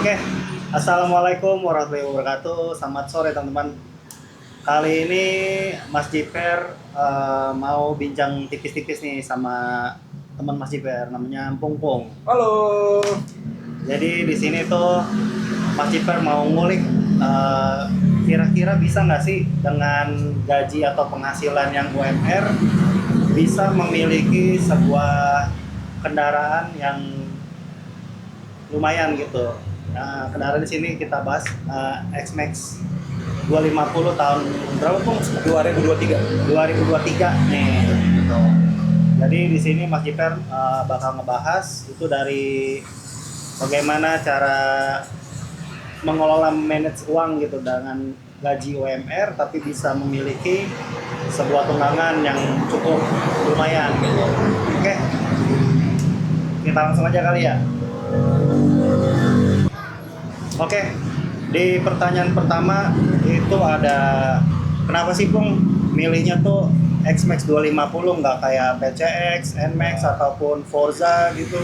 Oke, Assalamualaikum warahmatullahi wabarakatuh. Selamat sore teman-teman. Kali ini Mas Jiper mau bincang tipis-tipis nih sama teman Mas Jiper, namanya Pung Pung. Halo. Jadi di sini tuh Mas Jiper mau ngulik kira-kira bisa nggak sih dengan gaji atau penghasilan yang UMR bisa memiliki sebuah kendaraan yang lumayan gitu. Nah, kendaraan di sini kita bahas X-Max 250 tahun berapa Pung? 2023. 2023 nih. Gitu. Jadi di sini Mas Jiper bakal ngebahas itu dari bagaimana cara mengelola manage uang gitu dengan gaji UMR tapi bisa memiliki sebuah tunggangan yang cukup lumayan gitu. Oke. Kita langsung aja kali ya. Oke, di pertanyaan pertama itu ada kenapa sih Pung milihnya tuh X-Max 250 nggak kayak PCX, NMAX ataupun Forza gitu?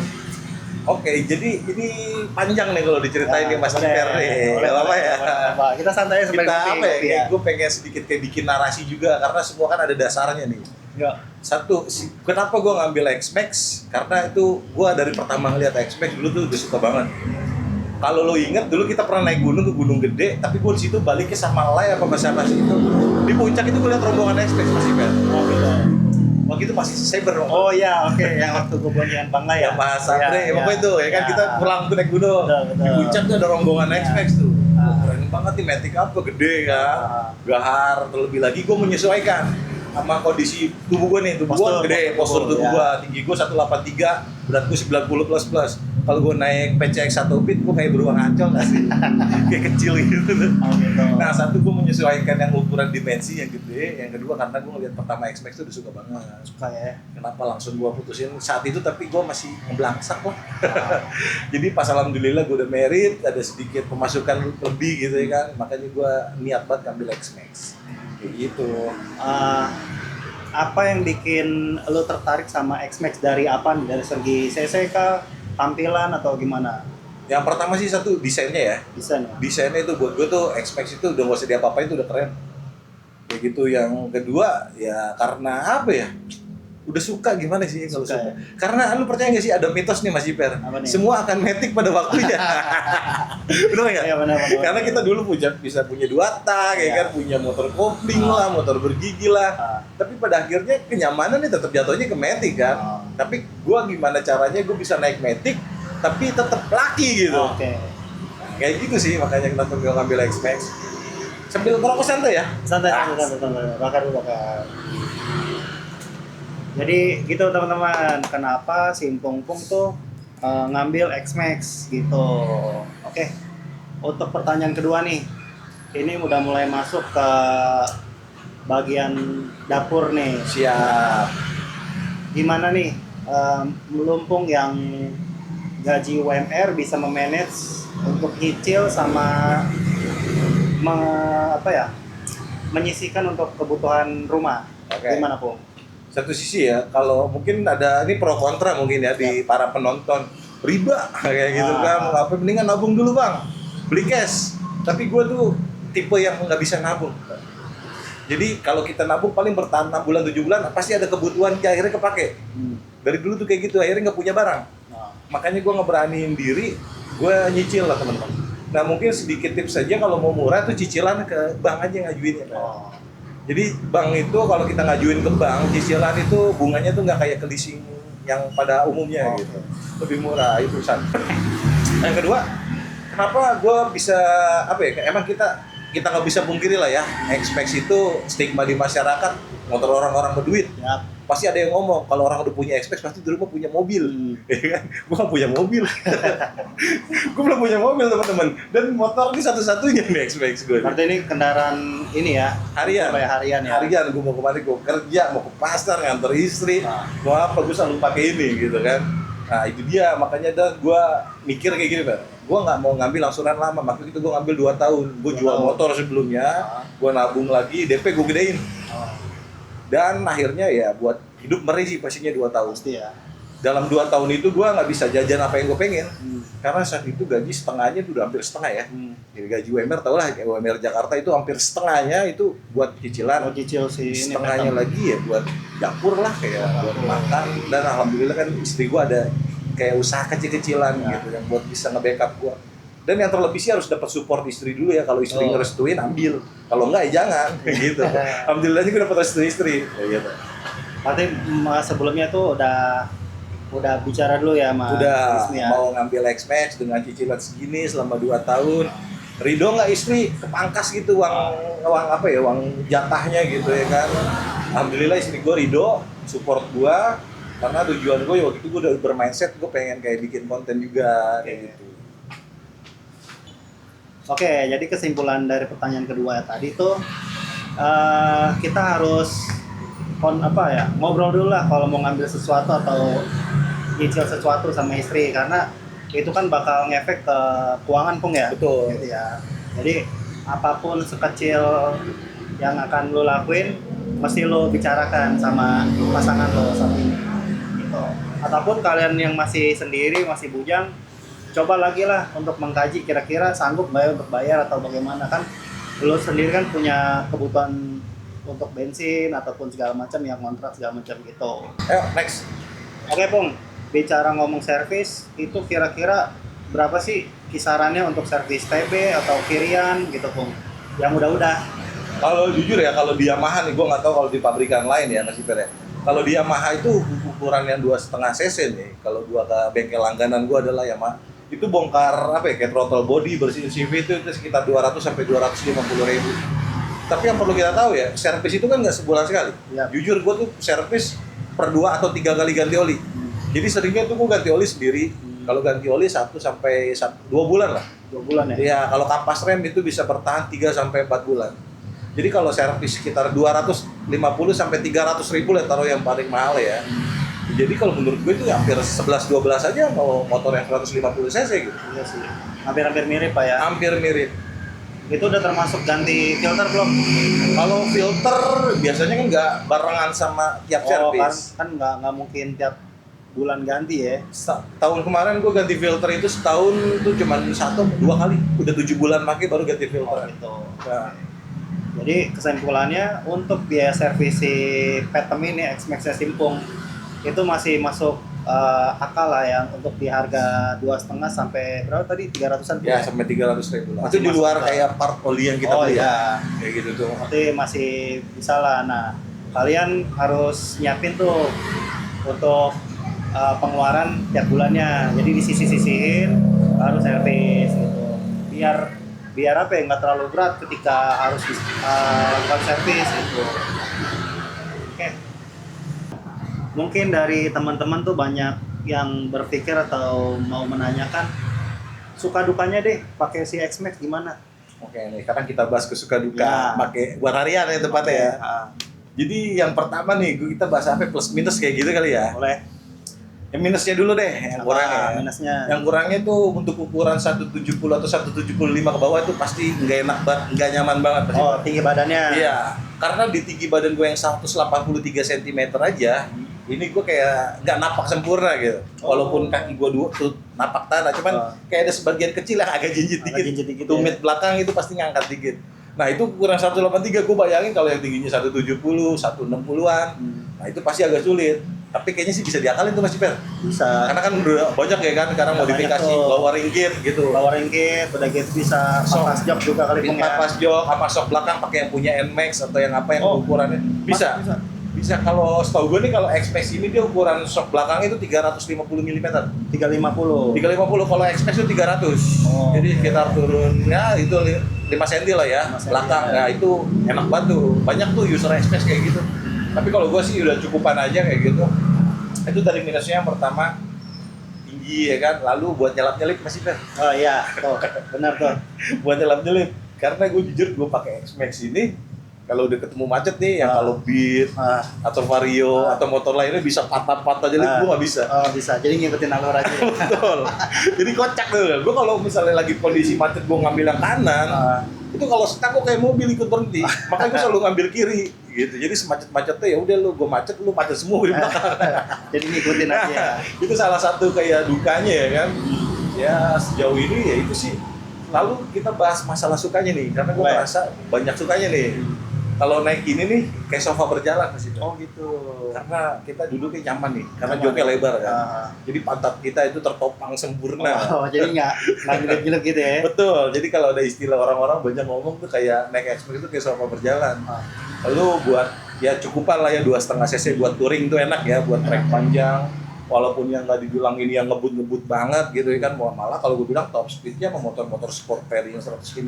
Oke, jadi ini panjang nih kalau diceritain nih Mas Jiper nih. Boleh, Gak apa ya? boleh. Kita santai sampai Kita apa ya? ya. Gue pengen sedikit kayak bikin narasi juga karena semua kan ada dasarnya nih. Ya. Satu, kenapa gue ngambil X-Max? Karena itu gue dari pertama ngeliat X-Max dulu tuh udah suka banget. Kalau lo inget dulu kita pernah naik gunung ke Gunung Gede, tapi gue di situ baliknya sama Lay apa Mas Anas itu di puncak itu gue liat rombongan X-Max Mas Jiper. Oh gitu. Waktu itu masih Saber dong. Oh ya, oke. Yang waktu gue boncengan Bang Lay Ya Mas Andre, pokoknya itu ya kan kita pulang tuh naik gunung. Betul. Di puncak tuh ada rombongan X-Max tuh. Ah. Keren banget nih, Matic apa gede kan. Gahar, terlebih lagi gue menyesuaikan sama kondisi tubuh gue nih, tubuh gue gede, postur tubuh gue, tinggi gue 183, berat gue 90 plus. Kalau gue naik PCX 1 bit, gue kayak beruang ancol gak sih? Kayak kecil gitu. Oh, gitu. Nah, satu gue menyesuaikan yang ukuran dimensi yang gede, yang kedua karena gue ngeliat pertama X-Max tuh udah suka banget. Suka ya. Kenapa langsung gue putusin saat itu, tapi gue masih ngeblangsak lah. Jadi pas alhamdulillah gue udah married, ada sedikit pemasukan lebih gitu ya kan, makanya gue niat banget ambil X-Max. Kayak gitu. Apa yang bikin lo tertarik sama X-Max dari apa nih? Dari segi CC kah, tampilan atau gimana? Yang pertama sih satu desainnya ya. Desainnya itu buat gue tuh X-Max itu udah gak usah diapa-apain tuh udah keren. Kayak gitu. Yang kedua ya karena apa ya? Udah suka gimana sih kalau suka? Ya? Karena lu percaya nggak sih ada mitos nih Mas Jiper? Semua akan matic pada waktunya. Benar nggak? Ya, benar. Karena kita dulu bisa punya 2 tak, ya kan, punya motor kopling lah, motor bergigi lah. Tapi pada akhirnya kenyamanan nih tetap jatuhnya ke matic kan. Tapi gua gimana caranya gua bisa naik matic tapi tetap laki gitu. Oke. Kayak gitu sih makanya kenapa gua ngambil X-Max. Sambil ngerokok santai ya? Santai. Bakar. Jadi gitu teman-teman, kenapa si Pung Pung tuh ngambil X-Max gitu. Oke, untuk pertanyaan kedua nih, ini udah mulai masuk ke bagian dapur nih. Siap. Gimana nih melumpung yang gaji UMR bisa memanage untuk nyicil sama menyisihkan untuk kebutuhan rumah. Oke. Gimana Pung? Satu sisi ya, kalau mungkin ada ini pro kontra mungkin ya di para penonton, riba kayak gitu kan, apa mendingan nabung dulu bang, beli cash. Tapi gue tuh tipe yang nggak bisa nabung. Jadi kalau kita nabung paling bertahan 6 bulan 7 bulan, pasti ada kebutuhan yang akhirnya kepake. Dari dulu tuh kayak gitu, akhirnya nggak punya barang. Makanya gue ngeberaniin diri, gue nyicil lah teman-teman. Nah mungkin sedikit tips saja kalau mau murah tuh cicilan ke bank aja ngajuinnya. Jadi bank itu kalau kita ngajuin ke bank, cicilan itu bunganya tuh nggak kayak ke leasing yang pada umumnya gitu. Lebih murah itu satu. Yang kedua, kenapa gue bisa emang kita nggak bisa pungkiri lah ya, X-Max itu stigma di masyarakat motor orang-orang berduit. Pasti ada yang ngomong kalau orang udah punya X-Max pasti di rumah punya mobil. Ya kan? Gue nggak punya mobil. Gue belum punya mobil teman-teman. Dan motor ini satu-satunya nih X-Max gue. Berarti ini kendaraan ini ya? Harian ya? Harian, gue mau kemana, gue kerja, mau ke pasar, nganter istri, mau apa, gue selalu pakai ini gitu kan. Nah itu dia, makanya gue mikir kayak gini Pak. Gue nggak mau ngambil angsuran lama, makanya itu gue ngambil 2 tahun. Gue jual motor sebelumnya, gue nabung lagi, DP gue gedein. Dan akhirnya ya buat hidup meri sih pastinya 2 tahun. Pasti ya. Dalam 2 tahun itu gue nggak bisa jajan apa yang gue pengen. Karena saat itu gaji setengahnya itu udah hampir setengah ya. Jadi gaji UMR tau lah, UMR Jakarta itu hampir setengahnya itu buat cicilan. Mau cicil si ini Setengahnya Petem. lagi ya buat dapur lah, kayak buat makan. Dan alhamdulillah kan istri gua ada kayak usaha kecil-kecilan gitu yang buat bisa nge-backup gua. Dan yang terlebih sih harus dapat support istri dulu ya. Kalau istri ngerestuin ambil, kalau enggak ya jangan kayak gitu. Alhamdulillah juga dapat restu istri kayak gitu. Berarti sebelumnya tuh udah bicara dulu ya sama Udah istri ya? mau ngambil X-Max dengan cicilan segini selama 2 tahun. Ridho nggak istri kepangkas gitu uang apa ya, uang jatahnya gitu ya kan. Alhamdulillah istri gue ridho, support gue, karena tujuan gue waktu itu gue udah bermindset gue pengen kayak bikin konten juga kayak gitu. Oke, jadi kesimpulan dari pertanyaan kedua tadi tuh kita harus ngobrol dulu lah kalau mau ngambil sesuatu atau nyicil sesuatu sama istri, karena itu kan bakal ngefek ke keuangan Pung ya. Betul. Gitu ya. Jadi apapun sekecil yang akan lo lakuin mesti lo bicarakan sama pasangan lo saat ini. Gitu. Ataupun kalian yang masih sendiri, masih bujang, coba lagi lah untuk mengkaji kira-kira sanggup nggak ya untuk bayar atau bagaimana. Kan lo sendiri kan punya kebutuhan untuk bensin ataupun segala macam, yang kontrak segala macam gitu. Ayo next. Oke Pung, bicara ngomong servis, itu kira-kira berapa sih kisarannya untuk servis TB atau kirian gitu Pung? Yang udah-udah. Kalau jujur ya, kalau di Yamaha nih, gue nggak tahu kalau di pabrikan lain ya Mas Iper ya. Kalau di Yamaha itu ukuran yang 2,5 cc nih. Kalau gua ke bengkel langganan gua adalah Yamaha. Itu bongkar apa ya, kayak throttle body, bersihin CV itu sekitar 200 sampai 250 ribu. Tapi yang perlu kita tahu ya, servis itu kan nggak sebulan sekali. Ya. Jujur gue tuh servis per 2 atau 3 kali ganti oli. Jadi seringnya tuh gue ganti oli sendiri. Kalau ganti oli 1 sampai 2 bulan lah. 2 bulan ya? Iya, kalau kampas rem itu bisa bertahan 3 sampai 4 bulan. Jadi kalau servis sekitar 250 sampai 300 ribu lah, taruh yang paling mahal ya. Jadi kalau menurut gue itu hampir 11-12 aja mau motor yang 150 cc gitu. Iya sih. Hampir-hampir mirip Pak ya? Hampir mirip. Itu udah termasuk ganti filter belum? Kalau filter biasanya kan nggak barengan sama tiap servis. Kan nggak mungkin tiap bulan ganti ya. Tahun kemarin gue ganti filter itu setahun tuh cuma 1-2 kali. Udah 7 bulan pakai baru ganti filter. Gitu. Nah, Jadi kesimpulannya untuk biaya servis si Petem ini X-Max Simpung itu masih masuk akal lah ya, untuk di harga 2,5 sampai berapa tadi, 300-an ya sampai 300 ribu lah. Masih Itu di luar masuk kayak part oli yang kita beli ya. Kayak gitu tuh. Berarti masih bisa lah. Nah, kalian harus nyiapin tuh untuk pengeluaran tiap bulannya. Jadi disisi-sisihin baru servis gitu. Biar apa ya, nggak terlalu berat ketika harus lakukan servis gitu. Oke. Mungkin dari teman-teman tuh banyak yang berpikir atau mau menanyakan suka dukanya deh pakai si X-Max gimana? Oke nih, sekarang kita bahas kesuka duka Ya. pakai buat harian ya tepatnya ya. Jadi yang pertama nih, kita bahas apa plus minus kayak gitu kali ya. Boleh. Yang minusnya dulu deh, yang kurangnya. Minusnya. Yang kurangnya tuh untuk ukuran 170 atau 175 ke bawah itu pasti nggak enak banget, nggak nyaman banget pasti. Oh, tinggi badannya. Iya, karena di tinggi badan gue yang 183 cm aja, ini gue kayak nggak napak sempurna gitu. Walaupun kaki gue dua tuh napak tanah, cuman kayak ada sebagian kecil yang agak jinjit dikit. Tumit belakang itu pasti ngangkat dikit. Nah itu ukuran 183, gue bayangin kalau yang tingginya 170, 160-an, nah itu pasti agak sulit. Tapi kayaknya sih bisa diakalin tuh Mas Ciper. Bisa. Karena kan udah banyak ya kan sekarang modifikasi lowering kit gitu. Lowering kit, udah gitu bisa pas jok juga kali Pung ya. Pas jok, apa sok belakang pakai yang punya NMAX atau yang apa yang ukurannya bisa. Bisa. Kalau setahu gue nih kalau X-Max ini dia ukuran sok belakang itu 350 mm. 350. 350 kalau X-Max itu 300. Jadi sekitar turun ya itu 5 cm lah ya 5 cm, belakang. ya. Nah itu enak banget tuh. Banyak tuh user X-Max kayak gitu. Tapi kalau gue sih udah cukupan aja kayak gitu. Itu dari minusnya yang pertama tinggi ya kan. Lalu buat nyelap-nyelip masih kan? Oh iya, tuh. Benar tuh. Buat nyelap-nyelip. Karena gue jujur gue pakai X-Max ini kalau udah ketemu macet nih yang kalau Beat atau Vario atau motor lainnya bisa patah-patah jadi gue nggak bisa. Oh bisa, jadi ngikutin alur aja. Betul. Jadi kocak tuh. Gue kalau misalnya lagi kondisi macet gue ngambil yang kanan, itu kalau stuck gue kayak mobil ikut berhenti. Makanya gue selalu ngambil kiri gitu. Jadi semacet-macetnya ya udah lu macet semua di belakang. Jadi ngikutin aja. Itu salah satu kayak dukanya ya kan. Ya sejauh ini ya itu sih. Lalu kita bahas masalah sukanya nih, karena gue Baik. merasa banyak sukanya nih. Kalau naik ini nih kayak sofa berjalan masih. Oh gitu. Karena kita duduknya nyaman nih, karena Nyaman. joknya lebar kan. Ah. Jadi pantat kita itu tertopang sempurna. Oh, jadi nggak gilek-gilek gitu ya? Betul. Jadi kalau ada istilah orang-orang banyak ngomong tuh kayak naik X-Max itu kayak sofa berjalan. Ah. Lalu buat ya cukupan lah ya 2,5 cc buat touring tuh enak ya, buat trek panjang. Walaupun yang nggak dibilang ini yang ngebut-ngebut banget gitu ya kan, malah kalau gue bilang top speednya sama motor-motor sport Perry yang 150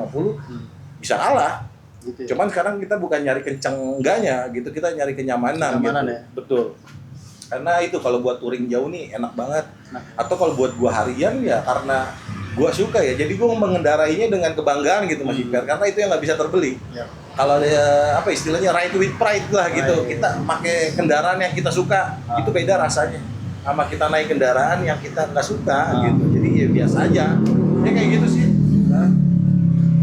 bisa kalah. Gitu ya? Cuman sekarang kita bukan nyari kenceng enggaknya gitu, kita nyari kenyamanan Kenyamanan gitu. ya? Betul. Karena itu kalau buat touring jauh nih enak banget. Nah. Atau kalau buat gua harian ya karena gua suka ya. Jadi gua mengendarainya dengan kebanggaan gitu Mas Iker, karena itu yang nggak bisa terbeli. Ya. Kalau ada apa istilahnya ride with pride lah gitu. Right. Kita pakai kendaraan yang kita suka, itu beda rasanya. Sama kita naik kendaraan yang kita nggak suka gitu. Jadi ya biasa aja. Ya kayak gitu sih. Nah.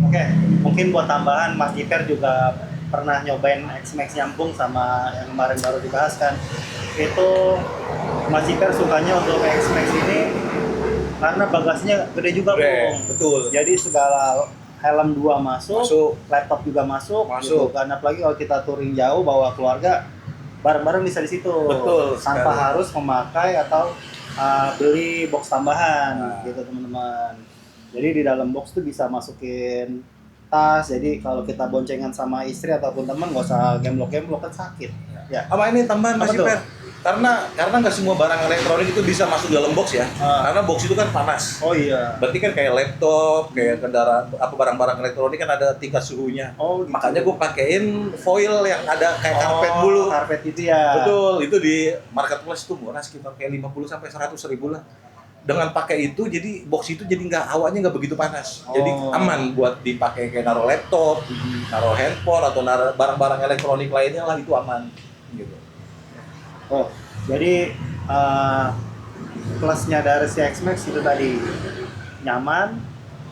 Oke, mungkin buat tambahan Mas Jiper juga pernah nyobain X-Max nyambung sama yang kemarin baru dibahas kan. Itu Mas Jiper sukanya untuk X-Max ini karena bagasinya gede juga, Gede, Bung. betul. Jadi segala helm 2 masuk, Masuk. laptop juga masuk. Masuk. Gitu. Karena apalagi kalau kita touring jauh bawa keluarga, bareng-bareng bisa di situ. Betul Tanpa sekali. harus memakai atau beli box tambahan Nah. gitu teman-teman. Jadi di dalam box tuh bisa masukin tas. Jadi kalau kita boncengan sama istri ataupun teman nggak usah gemblok-gemblok kan sakit. Ya. Sama ini tambahan Apa Mas tuh? Iper. Karena nggak semua barang elektronik itu bisa masuk dalam box ya. Karena box itu kan panas. Oh iya. Berarti kan kayak laptop, kayak kendaraan apa barang-barang elektronik kan ada tingkat suhunya. Oh, gitu. Makanya gue pakein foil yang ada kayak karpet dulu. Karpet itu ya. Betul, itu di marketplace tuh murah sekitar kayak 50 sampai 100 ribu lah. Dengan pakai itu jadi box itu jadi hawanya nggak begitu panas. Jadi Oh. aman buat dipakai kayak naruh laptop, naruh handphone atau naruh barang-barang elektronik lainnya lah, itu aman gitu. Oh, jadi plusnya dari si X-Max itu tadi nyaman,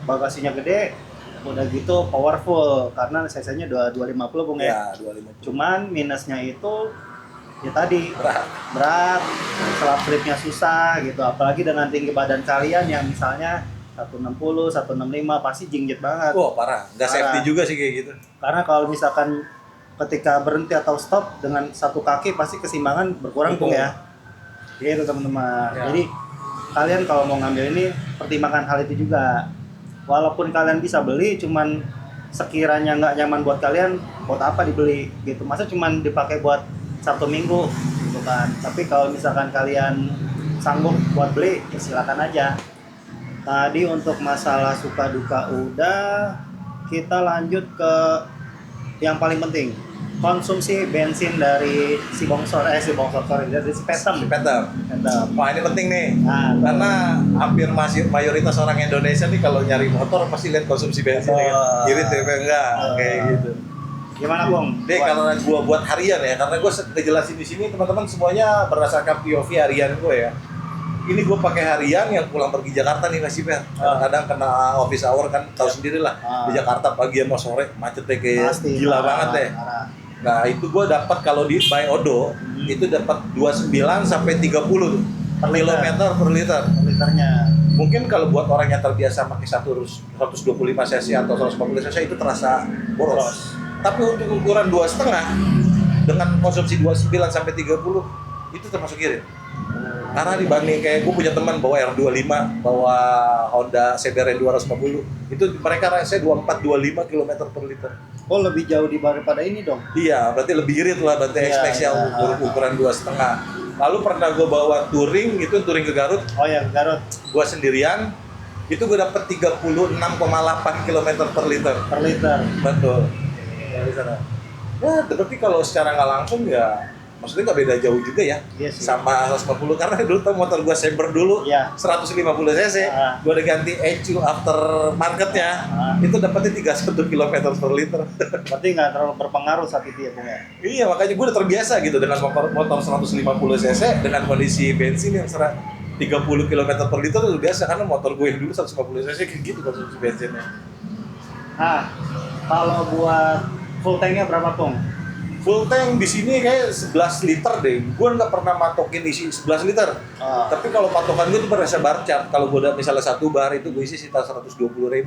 bagasinya gede, udah gitu powerful karena cc-nya 250 Bung ya. Ya, 250. Cuman minusnya itu ya tadi Berat. berat, selap slipnya susah gitu, apalagi dengan tinggi badan kalian yang misalnya 160, 165 pasti jingjit banget. Wah, parah. Nggak safety Parah. juga sih kayak gitu. Karena kalau misalkan ketika berhenti atau stop dengan satu kaki pasti keseimbangan berkurang Bung Betul. ya. Gitu teman-teman. Ya. Jadi kalian kalau mau ngambil ini pertimbangkan hal itu juga. Walaupun kalian bisa beli, cuman sekiranya nggak nyaman buat kalian, buat apa dibeli gitu. Masa cuman dipakai buat Sabtu Minggu gitu kan. Tapi kalau misalkan kalian sanggup buat beli, ya silakan aja. Tadi untuk masalah suka duka udah, kita lanjut ke yang paling penting. Konsumsi bensin dari si bongsor dari si Petem. Peter. Wah, ini penting nih. Nah, Karena hampir masih mayoritas orang Indonesia nih kalau nyari motor pasti lihat konsumsi bensin ya kan. Irit ya apa enggak kayak gitu. gimana Bung? Deh, kalau gua buat harian ya, karena gua ngejelasin di sini teman-teman semuanya berdasarkan POV harian gue ya. Ini gue pakai harian yang pulang pergi Jakarta nih Mas Iper. Kadang kena office hour kan, tahu sendiri lah. Di Jakarta pagi sama sore macetnya kayak Pasti, gila parah, banget deh. parah. Nah, itu gue dapat kalau di By Odo itu dapat 29 sampai 30 tuh Per liter. kilometer per liter. Liternya. Mungkin kalau buat orang yang terbiasa pakai 125 cc atau 150 cc itu terasa boros. Tapi untuk ukuran 2,5 dengan konsumsi 29 sampai 30 itu termasuk irit. Karena dibanding kayak gue punya teman bawa R25, bawa Honda CBR 250, itu mereka rasanya 24-25 km per liter. Oh, lebih jauh daripada ini dong. Iya, berarti lebih irit lah berarti Iya, X-Max yang iya. ukuran 2,5. Lalu pernah gue bawa touring, itu touring ke Garut, Oh ya, Garut gue sendirian, itu gue dapet 36,8 km per liter. per liter. Betul. Ya, di sana. Ya, tapi kalau secara nggak langsung ya, maksudnya nggak beda jauh juga ya. Iya sih. Sama 150, karena dulu tuh motor gue Saber dulu, Iya. 150 cc, gue udah ganti ECU after marketnya, itu dapetnya 31 km per liter. Berarti nggak terlalu berpengaruh saat itu ya Bung ya. Iya, makanya gue udah terbiasa gitu dengan motor 150 cc dengan kondisi bensin yang 30 km per liter udah biasa, karena motor gue yang dulu 150 cc kayak gitu konsumsi bensinnya. Nah, kalau buat full tanknya berapa Bung? Full tank di sini kayak 11 liter deh. Gue nggak pernah matokin isi 11 liter. Tapi kalau patokan gue tuh berasa bar chart. Kalau gue misalnya satu bar itu gue isi sekitar 120.000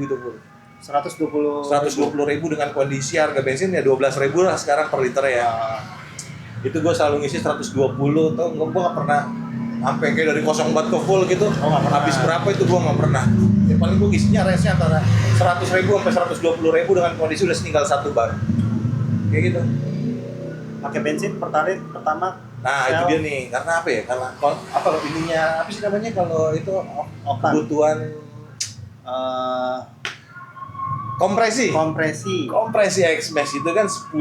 itu full. 120.000 dengan kondisi harga bensin ya 12.000 lah sekarang per liter ya. Itu gue selalu ngisi 120 tuh gue nggak pernah sampai kayak dari 04 ke full gitu. Nggak pernah. Habis berapa itu gue nggak pernah. Ya, paling gue ngisinya range-nya antara 100.000 sampai 120.000 dengan kondisi udah tinggal satu bar. Kayak gitu. pakai bensin pertama. Nah itu dia nih, karena apa ya? Karena apa ininya apa sih namanya kalau itu Oktan. kebutuhan kompresi X-Max itu kan 10,2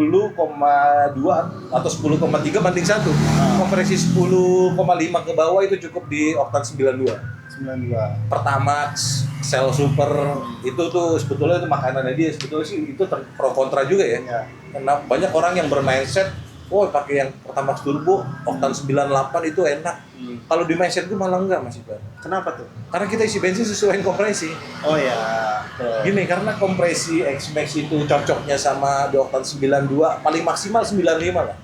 atau 10,3 banding 1. Kompresi 10,5 ke bawah itu cukup di oktan 92. Pertamax, Shell Super itu tuh sebetulnya itu makanannya dia, sebetulnya sih itu pro kontra juga ya. Iya. Karena banyak orang yang bermindset, oh pakai yang Pertamax Turbo oktan 98 itu enak. Kalau di mindset gue malah enggak Mas Iqbal. Kenapa tuh? Karena kita isi bensin sesuai kompresi. Oh ya. Gini, karena kompresi X-Max itu cocoknya sama di oktan 92, paling maksimal 95 lah.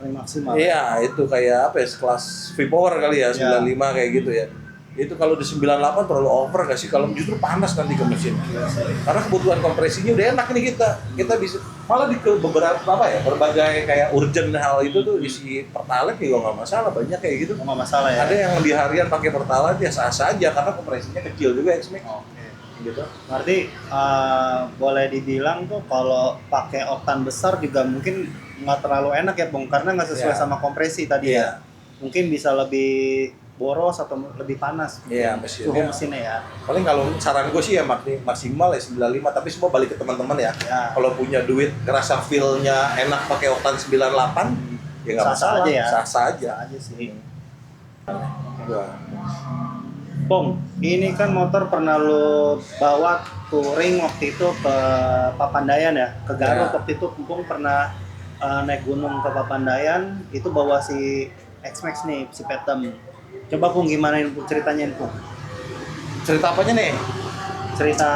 Paling maksimal. Iya, itu kayak apa ya, sekelas free power kali ya, 95 kayak gitu ya. Itu kalau di 98 terlalu over gak sih? Kalau justru panas nanti ke mesin. Karena kebutuhan kompresinya udah enak nih kita bisa malah di beberapa apa ya, berbagai kayak urgent hal itu tuh isi Pertalite juga nggak masalah, banyak kayak gitu. Nggak masalah ya. Ada yang di harian pakai Pertalite ya sah-sah aja karena kompresinya kecil juga X-Max. Oke. Gitu. Berarti boleh dibilang tuh kalau pakai oktan besar juga mungkin nggak terlalu enak ya Bung, karena nggak sesuai sama kompresi tadi ya. Mungkin bisa lebih boros atau lebih panas. Iya, suhu mesinnya ya. Paling kalau saran gue sih ya maksimal ya 95, tapi semua balik ke teman-teman ya. Kalau punya duit ngerasa feel-nya enak pakai oktan 98, ya nggak masalah. Sah-sah aja sih. Gua. Bung, ini kan motor pernah lo bawa touring waktu itu ke Papandayan ya, ke Garut. Waktu itu Bung pernah naik gunung ke Papandayan, itu bawa si X-Max nih, si Petem. Coba Bung, gimana ceritanya Bung? Cerita apanya nih? Cerita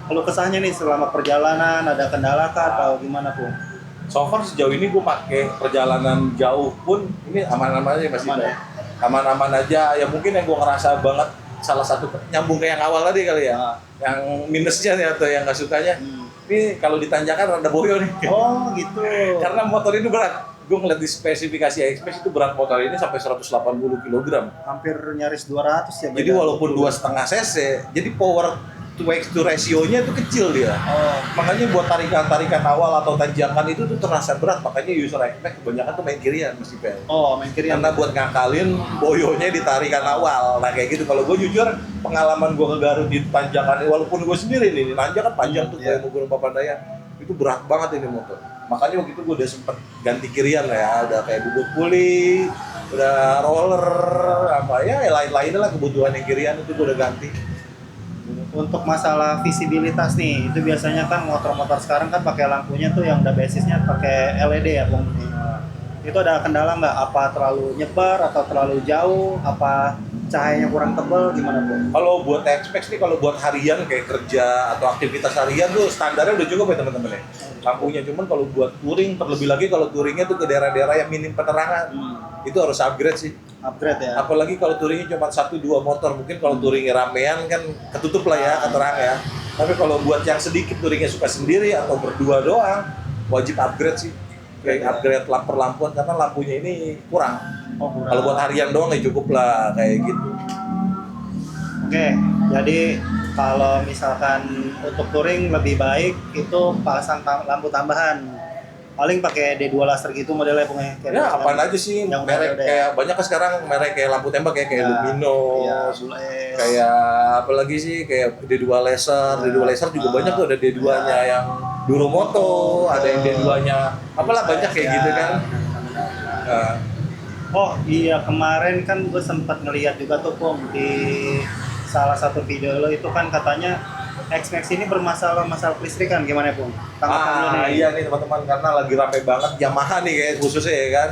keluh kesahnya nih selama perjalanan, ada kendala kah atau gimana Bung? So far sejauh ini gue pakai perjalanan jauh pun ini aman-aman aja masih. Aman-aman aja. Ya mungkin yang gue ngerasa banget salah satu nyambung kayak yang awal tadi kali ya. Yang minusnya nih atau yang nggak sukanya. Ini kalau ditanjakan rada boyo nih. Oh gitu. Karena motor ini berat. Gue ngeliat di spesifikasi X-Max itu berat motor ini sampai 180 kg. Hampir nyaris 200 ya. Jadi walaupun 2,5 cc, jadi power to X to ratio-nya itu kecil dia. Makanya buat tarikan awal atau tanjakan itu tuh terasa berat. Makanya user X-Max kebanyakan tuh main kirian mesti pel. Main kirian. Karena buat ngakalin boyonya di tarikan awal. Nah kayak gitu. Kalau gue jujur pengalaman gue ke Garut di tanjakan, walaupun gue sendiri nih, nanjak kan panjang tuh kayak mau Gunung Papandayan. Itu berat banget ini motor. Makanya waktu itu gue udah sempet ganti kirian ya, udah kayak bubut puli, udah roller, apa ya lain-lainnya lah kebutuhan yang kirian itu gue udah ganti. Untuk masalah visibilitas nih, itu biasanya kan motor-motor sekarang kan pakai lampunya tuh yang udah basisnya pakai LED ya Bung. Itu ada kendala nggak? Apa terlalu nyebar atau terlalu jauh? Apa cahayanya kurang tebal? Gimana Bung? Kalau buat X-Max nih, kalau buat harian kayak kerja atau aktivitas harian tuh standarnya udah cukup ya teman-teman ya. Lampunya, cuman kalau buat touring, terlebih lagi kalau touringnya tuh ke daerah-daerah yang minim penerangan, itu harus upgrade sih. Upgrade ya. Apalagi kalau touringnya cuma 1-2 motor, mungkin kalau touringnya ramean kan ketutup lah ya, keterang ya. Tapi kalau buat yang sedikit touringnya suka sendiri atau berdua doang, wajib upgrade sih. Kayak upgrade lampuan karena lampunya ini kurang. Kurang. Kalau buat harian doang ya cukup lah kayak gitu. Oke, jadi kalau misalkan untuk touring lebih baik itu pasang lampu tambahan. Paling pakai D2 laser gitu modelnya Bung ya. Ya apaan aja sih, yang merek kayak banyak kan sekarang merek kayak lampu tembak kayak Lumino, kayak apa lagi sih kayak D2 laser, D2 laser juga banyak tuh, ada D2-nya yang Duromoto, ada yang D2-nya apalah banyak kayak gitu kan. Oh iya, kemarin kan gue sempat ngeliat juga tuh Bung di salah satu video lo itu kan katanya X-Max ini bermasalah kelistrikan, gimana Bung? Iya nih teman-teman, karena lagi rame banget Yamaha nih kayak khususnya ya kan.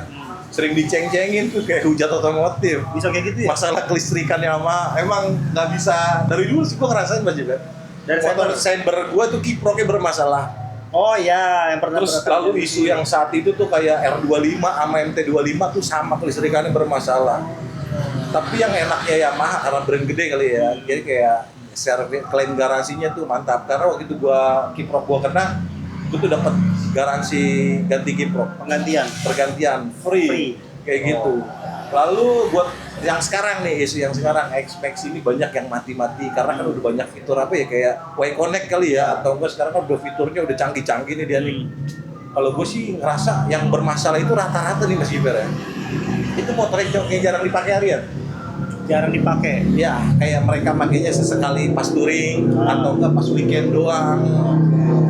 Sering diceng-cengin tuh kayak hujat otomotif. Bisa kayak gitu ya? Masalah kelistrikan Yamaha emang nggak bisa, dari dulu sih gue ngerasain Mas juga. Dari motor Saber gue tuh kiproknya bermasalah. Oh iya, yang pernah Terus lalu isu yang saat itu tuh kayak R25 sama MT25 tuh sama kelistrikannya bermasalah. Tapi yang enaknya Yamaha karena brand gede kali ya. Jadi kayak klaim garansinya tuh mantap. Karena waktu itu gua kiprok gua kena, itu tuh dapat garansi ganti kiprok, pergantian free. Kayak gitu. Lalu buat yang sekarang nih, isu yang sekarang X-Max ini banyak yang mati-mati karena kan udah banyak fitur apa ya kayak Y-Connect kali ya, atau enggak sekarang kan udah fiturnya udah canggih-canggih nih dia nih. Kalau gue sih ngerasa yang bermasalah itu rata-rata nih Mas Iber ya. Itu motor yang jarang dipakai harian. Jarang dipakai. Ya, kayak mereka pakainya sesekali pas touring atau enggak pas weekend doang.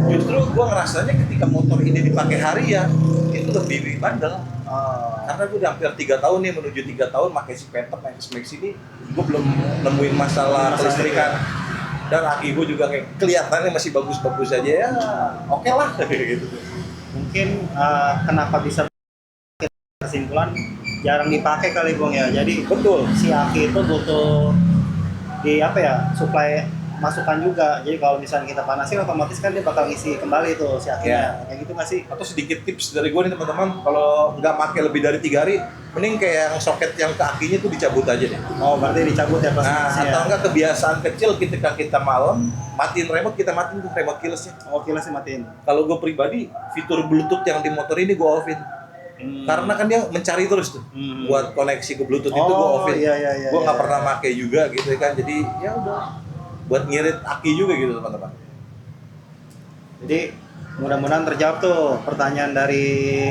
Justru gue ngerasanya ketika motor ini dipakai harian itu lebih bandel. Karena gue udah hampir 3 tahun nih, menuju 3 tahun pakai si Phantom X-Max ini, gue belum nemuin masalah kelistrikan. Dan aki gue juga kayak kelihatannya masih bagus-bagus aja ya, oke lah gitu. Mungkin kenapa bisa kesimpulan jarang dipakai kali Bung ya. Jadi Betul. si aki itu butuh di apa ya, suplai masukan juga. Jadi kalau misalnya kita panasin otomatis kan dia bakal ngisi kembali tuh si akinya. Kayak gitu nggak sih? Atau sedikit tips dari gue nih teman-teman, kalau nggak pakai lebih dari 3 hari, mending kayak yang soket yang ke akinya tuh dicabut aja deh. Oh, berarti dicabut ya pas. Nah, atau enggak kebiasaan kecil ketika kita malam matiin remote, kita matiin tuh remote keyless-nya. Oh, kilasnya matiin. Kalau gue pribadi, fitur Bluetooth yang di motor ini gue offin. Karena kan dia mencari terus tuh buat koneksi ke Bluetooth itu gue offin. Iya, Gue nggak pernah pakai juga gitu kan, jadi ya udah buat ngirit aki juga gitu teman-teman. Jadi mudah-mudahan terjawab tuh pertanyaan dari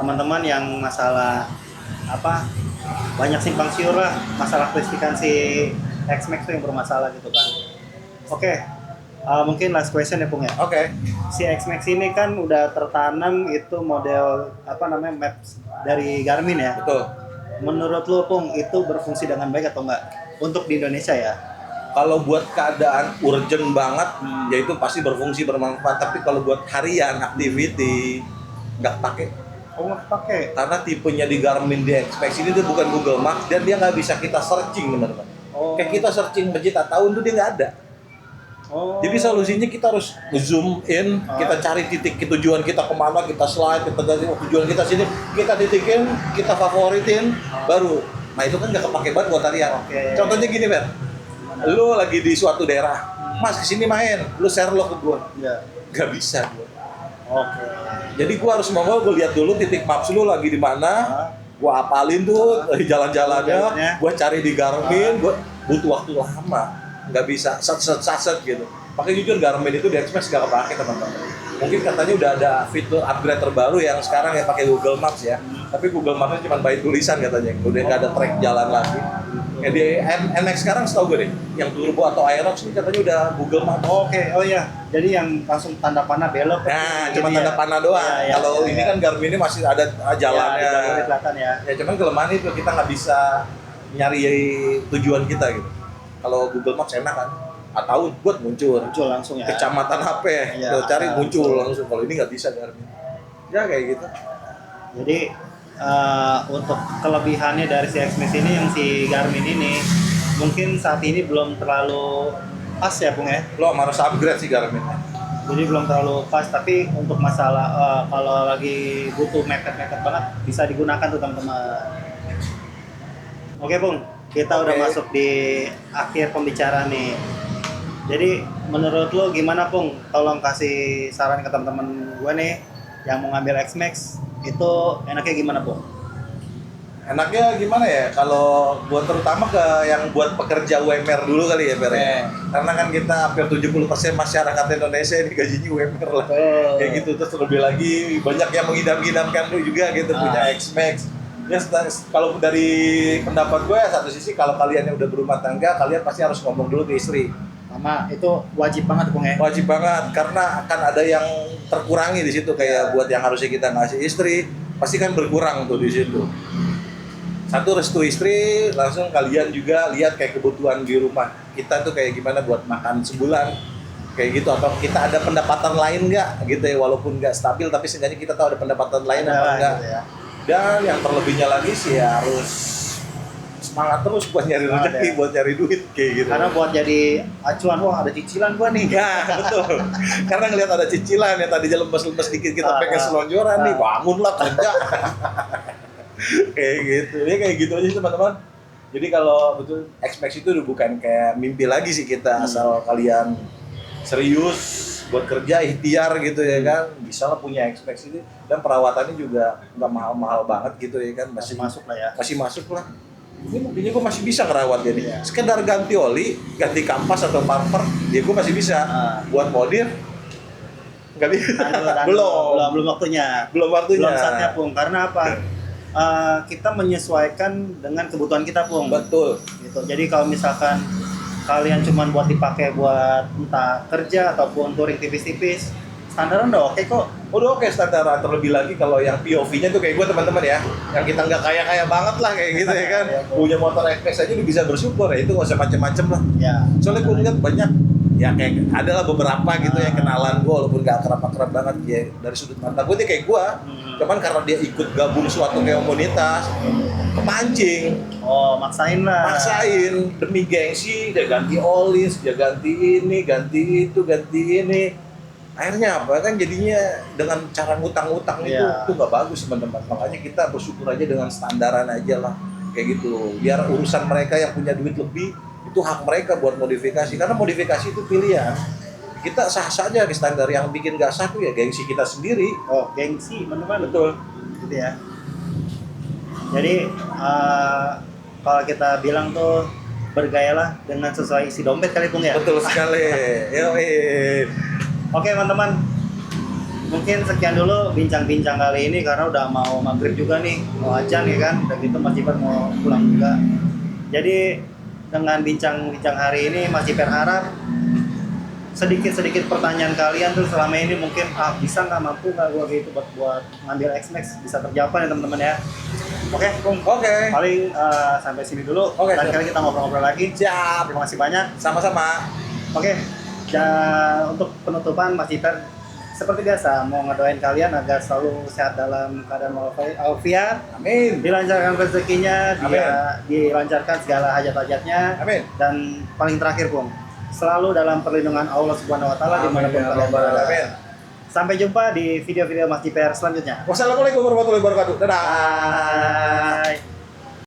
teman-teman yang masalah apa, banyak simpang siur lah masalah kelistrikan si X-Max tuh yang bermasalah gitu kan. Oke, mungkin last question ya Pung ya. Oke. Si X-Max ini kan udah tertanam itu model apa namanya maps dari Garmin ya. Betul. Menurut lo Pung itu berfungsi dengan baik atau enggak untuk di Indonesia ya? Kalau buat keadaan urgent banget, ya itu pasti berfungsi bermanfaat. Tapi kalau buat harian activity nggak pakai. Oh, nggak pakai. Karena tipenya di Garmin di X-Max ini tuh bukan Google Maps dan dia nggak bisa kita searching teman-teman. Oh. Kayak kita searching pencipta tahun tuh dia nggak ada. Oh. Jadi solusinya kita harus zoom in, kita cari titik tujuan kita kemana, kita slide, kita ganti tujuan kita sini, kita titikin, kita favoritin, baru. Nah itu kan nggak kepake banget buat harian. Oke. Contohnya gini Fer, lu lagi di suatu daerah, Mas kesini main, lu share lo ke gua, Iya. nggak bisa gua. Oke. Jadi gua harus mau gua lihat dulu titik maps lu lagi di mana, gua apalin tuh dari jalan-jalannya, gua cari di Garmin, gua butuh waktu lama, nggak bisa set gitu. Pakai jujur Garmin itu di X-Max nggak kepake teman-teman. Mungkin katanya udah ada fitur upgrade terbaru yang sekarang ya pakai Google Maps ya. Tapi Google Maps-nya cuma by tulisan katanya, udah nggak ada track jalan lagi. Ya di NX sekarang setahu gue deh, yang turbo atau Aerox ini katanya udah Google Maps. Oke, oh iya. Jadi yang langsung tanda panah belok. Nah, cuma tanda panah doang. Kalau ini kan Garmin ini masih ada jalannya. Ya, kelihatan ya. Ya cuman kelemahan itu kita nggak bisa nyari tujuan kita gitu. Kalau Google Maps enak kan, tahun buat muncul Langsung ya. kecamatan apa ya, Iya, lo cari muncul langsung. Kalau ini nggak bisa Garmin. Ya kayak gitu. Jadi untuk kelebihannya dari si X-Max ini yang si Garmin ini mungkin saat ini belum terlalu pas ya Pung ya. Lo harus upgrade sih Garmin. Jadi belum terlalu pas, tapi untuk masalah kalau lagi butuh mepet-mepet banget bisa digunakan tuh teman-teman. Oke Pung, kita udah masuk di akhir pembicaraan nih. Jadi menurut lo gimana Pung? Tolong kasih saran ke teman-teman gue nih yang mau ngambil X-Max, itu enaknya gimana Pung? Enaknya gimana ya? Kalau buat terutama ke yang buat pekerja UMR dulu kali ya, Fer. Karena kan kita hampir 70% masyarakat Indonesia ini gajinya UMR lah. Kayak gitu, terus lebih lagi banyak yang mengidam-idamkan juga gitu punya X-Max. Ya kalau dari pendapat gue satu sisi kalau kalian yang udah berumah tangga, kalian pasti harus ngomong dulu ke istri. Mama, itu wajib banget Pung ya? Wajib banget, karena akan ada yang terkurangi di situ kayak buat yang harusnya kita ngasih istri, pasti kan berkurang tuh di situ. Satu restu istri, langsung kalian juga lihat kayak kebutuhan di rumah kita tuh kayak gimana buat makan sebulan kayak gitu, atau kita ada pendapatan lain nggak gitu ya, walaupun nggak stabil tapi seenggaknya kita tahu ada pendapatan lain apa enggak. Gitu ya. Dan yang terlebihnya lagi sih ya harus semangat terus buat nyari Semangat, rezeki, ya. buat nyari duit kayak gitu. Karena buat jadi acuan, wah ada cicilan gua nih. Ya betul. Karena ngelihat ada cicilan yang tadinya lemes-lemes dikit kita pengen selonjoran nih, bangunlah kerja. Kayak gitu. Ya kayak gitu aja sih, teman-teman. Jadi kalau betul Xmax itu udah bukan kayak mimpi lagi sih kita, asal kalian serius buat kerja ikhtiar gitu ya kan, bisa lah punya Xmax ini, dan perawatannya juga nggak mahal-mahal banget gitu ya kan, Masih masuk lah ya. masih masuk lah. Ini buktinya gue masih bisa ngerawat jadi Iya. sekedar ganti oli, ganti kampas atau bumper, ya gue masih bisa. Buat modif nggak bisa. Belum waktunya. Belum waktunya. Belum saatnya Pung. Karena apa? Kita menyesuaikan dengan kebutuhan kita Pung. Betul. Gitu. Jadi kalau misalkan kalian cuma buat dipakai buat entah kerja ataupun touring tipis-tipis, standaran udah oke kok. Udah oke standaran, terlebih lagi kalau yang POV-nya tuh kayak gue teman-teman ya, yang kita nggak kaya-kaya banget lah kayak gitu ya kan, punya motor Xmax aja udah bisa bersyukur ya, itu nggak usah macem-macem lah. Ya. Soalnya gue lihat banyak, ya kayak adalah beberapa gitu yang kenalan gue, walaupun nggak akrab-akrab banget ya, dari sudut mata gue dia kayak gue, cuman karena dia ikut gabung suatu komunitas, kepancing. Oh, maksain lah. Maksain demi gengsi, dia ganti oli, dia ganti ini, ganti itu, ganti ini. Akhirnya apa kan jadinya dengan cara ngutang-ngutang itu Iya. nggak bagus teman-teman. Makanya kita bersyukur aja dengan standaran aja lah kayak gitu. Biar urusan mereka yang punya duit lebih itu hak mereka buat modifikasi, karena modifikasi itu pilihan. Kita sah saja di standar, yang bikin nggak sah tuh ya gengsi kita sendiri. Oh, gengsi, teman-teman. Betul. Gitu ya. Jadi kalau kita bilang tuh bergayalah dengan sesuai isi dompet kali Pung ya. Betul sekali. Yoi. Oke teman-teman, mungkin sekian dulu bincang-bincang kali ini karena udah mau maghrib juga nih, mau ajan ya kan, udah gitu Mas Jiper mau pulang juga. Jadi dengan bincang-bincang hari ini Mas Jiper harap sedikit-sedikit pertanyaan kalian tuh selama ini mungkin bisa nggak, mampu nggak gua gitu buat ngambil Xmax, bisa terjawab ya teman-teman ya. Oke, Pung. Oke. Paling sampai sini dulu. Oke, Dan siap. kali kita ngobrol-ngobrol lagi. Siap. Terima kasih banyak. Sama-sama. Oke, dan untuk penutupan Mas Jiper seperti biasa mau ngedoain kalian agar selalu sehat dalam keadaan walafiat, Amin. dilancarkan rezekinya, Amin. dilancarkan segala hajat-hajatnya, Amin. dan paling terakhir Bung, selalu dalam perlindungan Allah Subhanahu Wa Taala dimanapun ya kalian Rabbal berada. Alamin. Sampai jumpa di video-video Mas Jiper selanjutnya. Wassalamualaikum warahmatullahi wabarakatuh. Dadah. Bye.